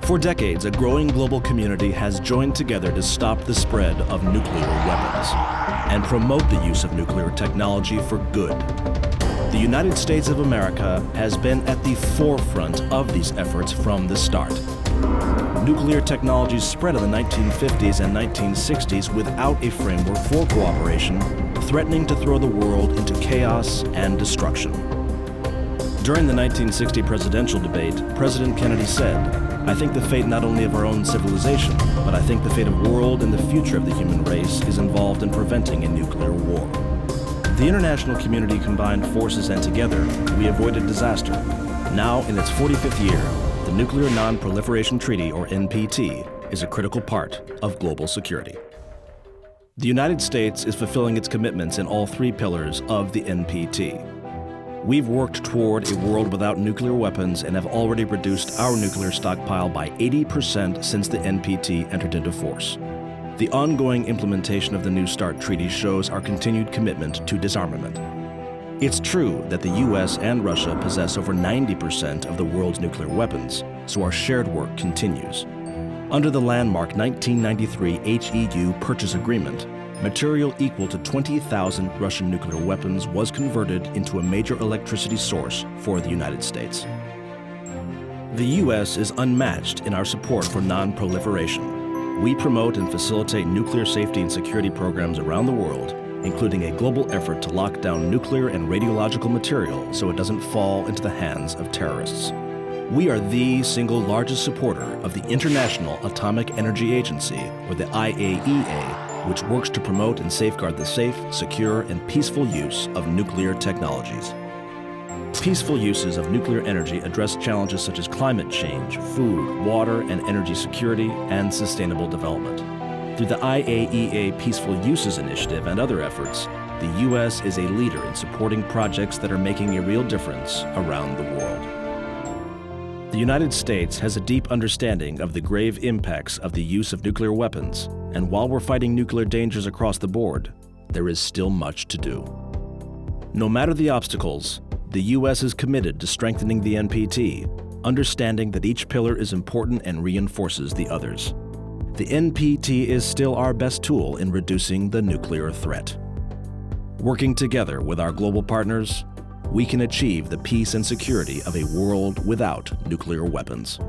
For decades, a growing global community has joined together to stop the spread of nuclear weapons and promote the use of nuclear technology for good. The United States of America has been at the forefront of these efforts from the start. Nuclear technologies spread in the 1950s and 1960s without a framework for cooperation, threatening to throw the world into chaos and destruction. During the 1960 presidential debate, President Kennedy said, "I think the fate not only of our own civilization, but I think the fate of the world and the future of the human race is involved in preventing a nuclear war." The international community combined forces, and together, we avoided disaster. Now, in its 45th year, the Nuclear Non-Proliferation Treaty, or NPT, is a critical part of global security. The United States is fulfilling its commitments in all three pillars of the NPT. We've worked toward a world without nuclear weapons and have already reduced our nuclear stockpile by 80% since the NPT entered into force. The ongoing implementation of the New START Treaty shows our continued commitment to disarmament. It's true that the US and Russia possess over 90% of the world's nuclear weapons, so our shared work continues. Under the landmark 1993 HEU Purchase Agreement, material equal to 20,000 Russian nuclear weapons was converted into a major electricity source for the United States. The US is unmatched in our support for non-proliferation. We promote and facilitate nuclear safety and security programs around the world, including a global effort to lock down nuclear and radiological material so it doesn't fall into the hands of terrorists. We are the single largest supporter of the International Atomic Energy Agency, or the IAEA, which works to promote and safeguard the safe, secure, and peaceful use of nuclear technologies. Peaceful uses of nuclear energy address challenges such as climate change, food, water, and energy security, and sustainable development. Through the IAEA Peaceful Uses Initiative and other efforts, the U.S. is a leader in supporting projects that are making a real difference around the world. The United States has a deep understanding of the grave impacts of the use of nuclear weapons, and while we're fighting nuclear dangers across the board, there is still much to do. No matter the obstacles, the U.S. is committed to strengthening the NPT, understanding that each pillar is important and reinforces the others. The NPT is still our best tool in reducing the nuclear threat. Working together with our global partners, we can achieve the peace and security of a world without nuclear weapons.